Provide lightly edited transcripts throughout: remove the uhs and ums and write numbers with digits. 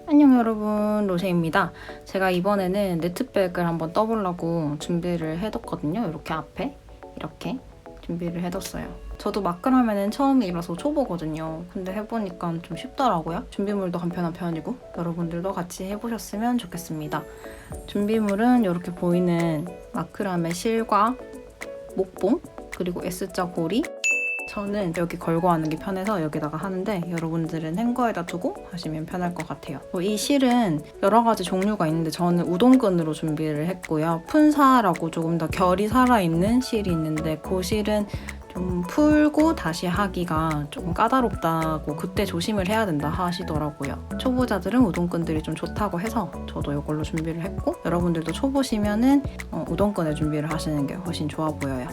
안녕 여러분, 로제입니다. 제가 이번에는 네트백을 한번 떠보려고 준비를 해뒀거든요. 이렇게 앞에 이렇게 준비를 해뒀어요. 저도 마크라면은 처음이라서 초보거든요. 근데 해보니까 좀 쉽더라고요. 준비물도 간편한 편이고 여러분들도 같이 해보셨으면 좋겠습니다. 준비물은 이렇게 보이는 마크라메 실과 목봉 그리고 S자 고리. 저는 여기 걸고 하는 게 편해서 여기다가 하는데 여러분들은 행거에다 두고 하시면 편할 것 같아요. 이 실은 여러 가지 종류가 있는데 저는 우동끈으로 준비를 했고요. 푼사라고 조금 더 결이 살아있는 실이 있는데 그 실은 좀 풀고 다시 하기가 조금 까다롭다고 그때 조심을 해야 된다 하시더라고요. 초보자들은 우동끈들이 좀 좋다고 해서 저도 이걸로 준비를 했고 여러분들도 초보시면은 우동끈을 준비를 하시는 게 훨씬 좋아 보여요.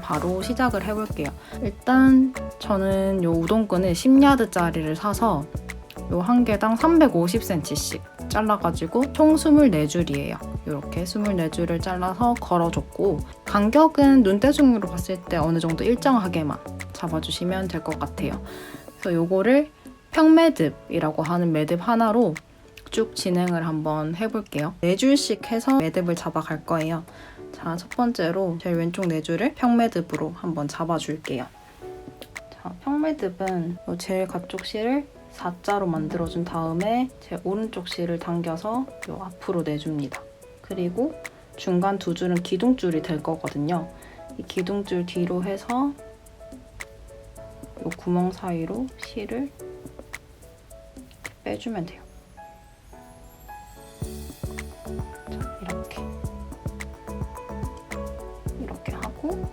바로 시작을 해볼게요. 일단 저는 이 우동끈을 10야드짜리를 사서 요 한 개당 350cm씩 잘라가지고 총 24줄이에요. 이렇게 24줄을 잘라서 걸어줬고 간격은 눈대중으로 봤을 때 어느 정도 일정하게만 잡아주시면 될 것 같아요. 그래서 요거를 평매듭이라고 하는 매듭 하나로 쭉 진행을 한번 해볼게요. 4줄씩 해서 매듭을 잡아갈 거예요. 자, 첫 번째로 제일 왼쪽 4줄을 평매듭으로 한번 잡아줄게요. 자, 평매듭은 제일 가쪽 실을 4자로 만들어준 다음에 제 오른쪽 실을 당겨서 요 앞으로 내줍니다. 그리고 중간 2줄은 기둥줄이 될 거거든요. 이 기둥줄 뒤로 해서 요 구멍 사이로 실을 빼주면 돼요. 자, 이렇게 하고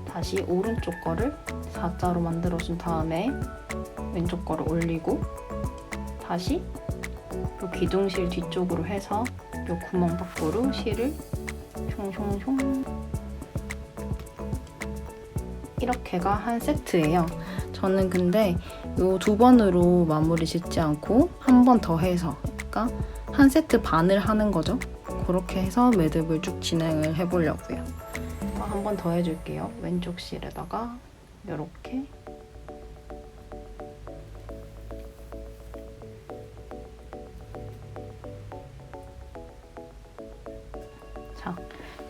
다시 오른쪽 거를 4자로 만들어준 다음에 왼쪽 거를 올리고 다시 요 기둥실 뒤쪽으로 해서 요 구멍 밖으로 실을 숑숑숑 이렇게가 한 세트예요. 저는 근데 요 2번으로 마무리 짓지 않고 한 번 더 해서 그러니까 한 세트 반을 하는 거죠. 그렇게 해서 매듭을 쭉 진행을 해보려고요. 한 번 더 해줄게요. 왼쪽 실에다가 이렇게 자,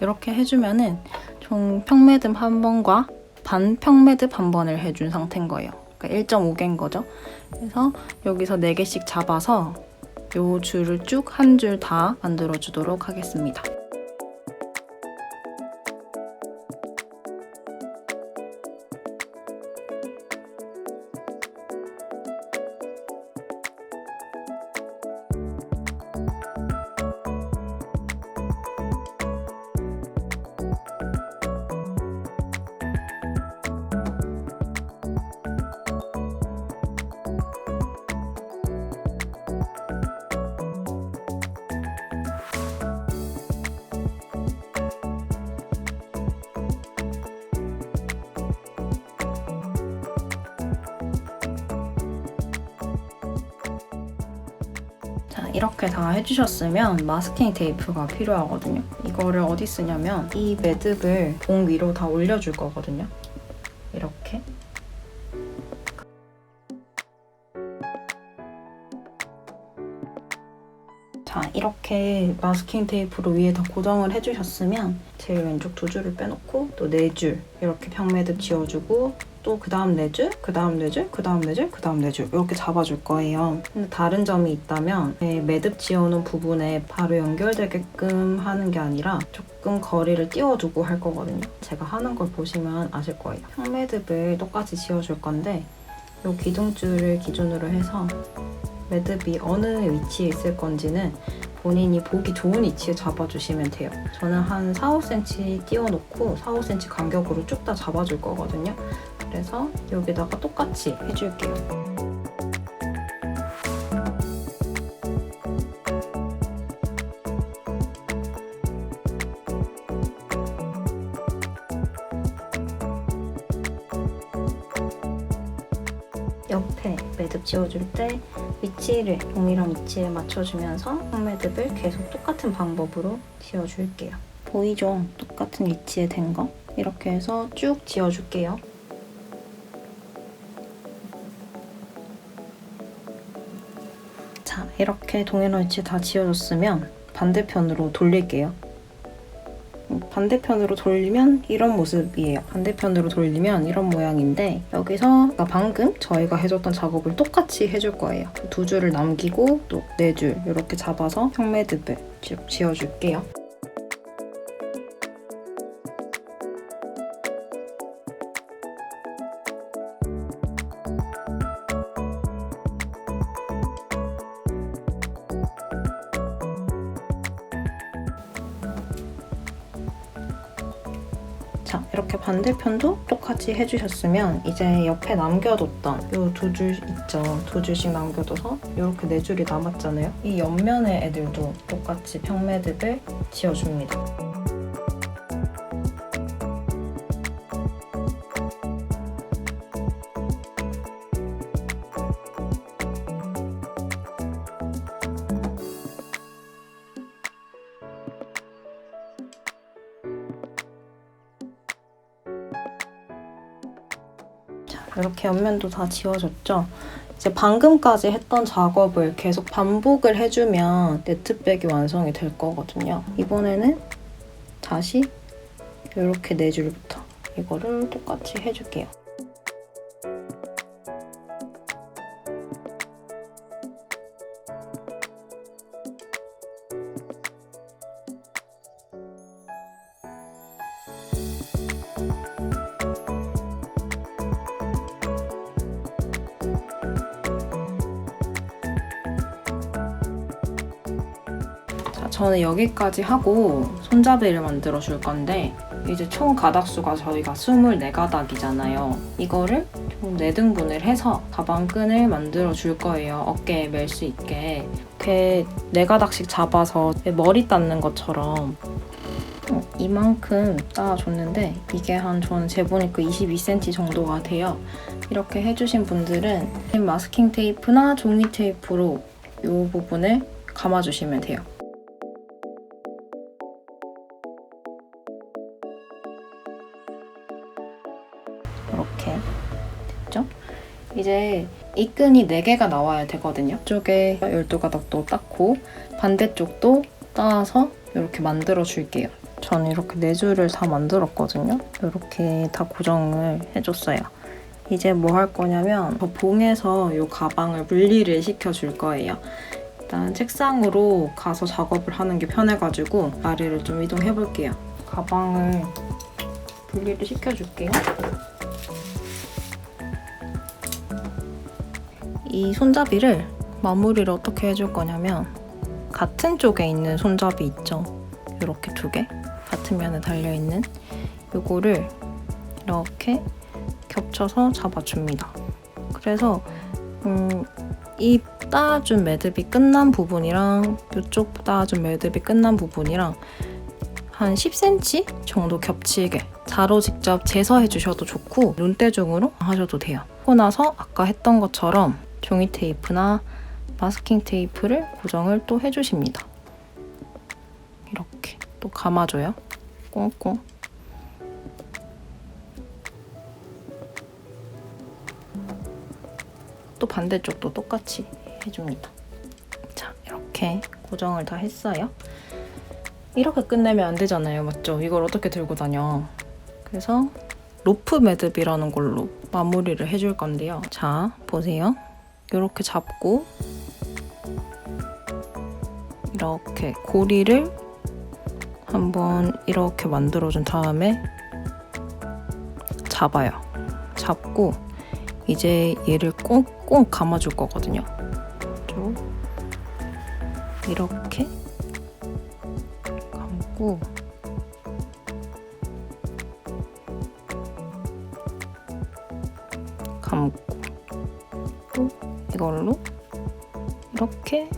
이렇게 해주면은 총 평매듭 한 번과 반 평매듭 한 번을 해준 상태인 거예요. 그러니까 1.5개인 거죠. 그래서 여기서 4개씩 잡아서 요 줄을 쭉 한 줄 다 만들어주도록 하겠습니다. 자, 이렇게 다 해주셨으면 마스킹 테이프가 필요하거든요. 이거를 어디 쓰냐면 이 매듭을 봉 위로 다 올려줄 거거든요. 이렇게. 자, 이렇게 마스킹 테이프로 위에 다 고정을 해주셨으면 제일 왼쪽 2줄을 빼놓고 또 4줄 이렇게 평매듭 지어주고 또 그 다음 4줄, 그 다음 4줄, 그 다음 4줄, 그 다음 4줄 이렇게 잡아줄 거예요. 근데 다른 점이 있다면 매듭 지어놓은 부분에 바로 연결되게끔 하는 게 아니라 조금 거리를 띄워두고 할 거거든요. 제가 하는 걸 보시면 아실 거예요. 평매듭을 똑같이 지어줄 건데 이 기둥줄을 기준으로 해서 매듭이 어느 위치에 있을 건지는 본인이 보기 좋은 위치에 잡아주시면 돼요. 저는 한 4, 5cm 띄워놓고 4, 5cm 간격으로 쭉 다 잡아줄 거거든요. 그래서 여기다가 똑같이 해줄게요. 옆에 매듭 지어줄 때 위치를 동일한 위치에 맞춰주면서 평매듭을 계속 똑같은 방법으로 지어줄게요. 보이죠? 똑같은 위치에 된 거. 이렇게 해서 쭉 지어줄게요. 자, 이렇게 동일한 위치 다 지워졌으면 반대편으로 돌릴게요. 반대편으로 돌리면 이런 모습이에요. 반대편으로 돌리면 이런 모양인데 여기서 방금 저희가 해줬던 작업을 똑같이 해줄 거예요. 두 줄을 남기고 또 네 줄 이렇게 잡아서 평매듭을 지어줄게요. 자, 이렇게 반대편도 똑같이 해주셨으면 이제 옆에 남겨뒀던 이 두 줄 있죠? 두 줄씩 남겨둬서 이렇게 네 줄이 남았잖아요? 이 옆면의 애들도 똑같이 평매듭을 지어줍니다. 이렇게 옆면도 다 지워졌죠? 이제 방금까지 했던 작업을 계속 반복을 해주면 네트백이 완성이 될 거거든요. 이번에는 다시 이렇게 네 줄부터 이거를 똑같이 해줄게요. 저는 여기까지 하고 손잡이를 만들어 줄 건데 이제 총 가닥수가 저희가 24가닥이잖아요. 이거를 총 4등분을 해서 가방끈을 만들어 줄 거예요. 어깨에 멜 수 있게. 이렇게 4가닥씩 잡아서 머리 닦는 것처럼 이만큼 따줬는데 이게 저는 재보니까 22cm 정도가 돼요. 이렇게 해주신 분들은 마스킹 테이프나 종이 테이프로 이 부분을 감아주시면 돼요. 이렇게 됐죠? 이제 이 끈이 4개가 나와야 되거든요. 이쪽에 12가닥도 닦고 반대쪽도 따서 이렇게 만들어 줄게요. 저는 이렇게 4줄을 다 만들었거든요. 이렇게 다 고정을 해줬어요. 이제 뭐 할 거냐면 저 봉에서 이 가방을 분리를 시켜줄 거예요. 일단 책상으로 가서 작업을 하는 게 편해가지고 아래를 좀 이동해 볼게요. 가방을 분리를 시켜줄게요. 이 손잡이를 마무리를 어떻게 해줄 거냐면 같은 쪽에 있는 손잡이 있죠? 이렇게 2개 같은 면에 달려있는 이거를 이렇게 겹쳐서 잡아줍니다. 그래서 이 따준 매듭이 끝난 부분이랑 이쪽 따준 매듭이 끝난 부분이랑 한 10cm 정도 겹치게 자로 직접 제서해 주셔도 좋고 눈대중으로 하셔도 돼요. 하고 나서 아까 했던 것처럼 종이 테이프나 마스킹 테이프를 고정을 또 해주십니다. 이렇게 또 감아줘요. 꽁꽁. 또 반대쪽도 똑같이 해줍니다. 자, 이렇게 고정을 다 했어요. 이렇게 끝내면 안 되잖아요, 맞죠? 이걸 어떻게 들고 다녀? 그래서 로프 매듭이라는 걸로 마무리를 해줄 건데요. 자, 보세요. 이렇게 잡고 이렇게 고리를 한번 이렇게 만들어준 다음에 잡아요. 잡고 이제 얘를 꽁꽁 감아줄 거거든요. 이렇게 감고 또 이걸로 이렇게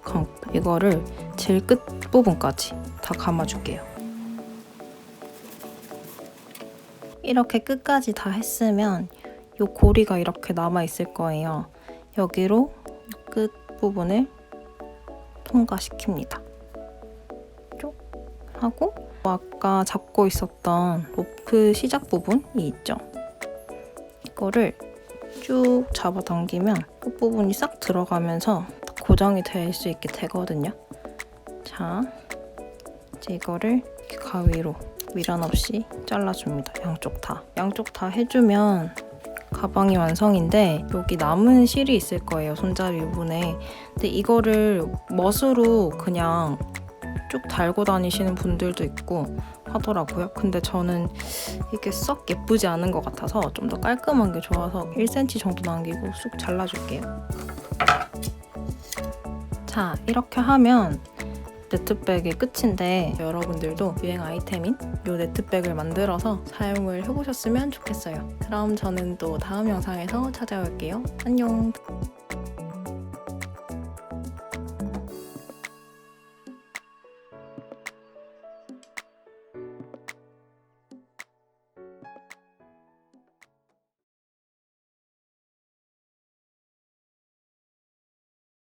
감고 이거를 제일 끝 부분까지 다 감아줄게요. 이렇게 끝까지 다 했으면 이 고리가 이렇게 남아있을 거예요. 여기로 끝 부분을 통과시킵니다. 쭉 하고 아까 잡고 있었던 로프 시작 부분이 있죠? 이거를 쭉 잡아당기면 끝부분이 싹 들어가면서 고정이 될 수 있게 되거든요. 자, 이제 이거를 이렇게 가위로 미련 없이 잘라줍니다. 양쪽 다 해주면 가방이 완성인데 여기 남은 실이 있을 거예요. 손잡이 부분에. 근데 이거를 멋으로 그냥 쭉 달고 다니시는 분들도 있고 하더라고요. 근데 저는 이게 썩 예쁘지 않은 것 같아서 좀 더 깔끔한 게 좋아서 1cm 정도 남기고 쑥 잘라줄게요. 자, 이렇게 하면 네트백이 끝인데 여러분들도 유행 아이템인 이 네트백을 만들어서 사용을 해보셨으면 좋겠어요. 그럼 저는 또 다음 영상에서 찾아올게요. 안녕!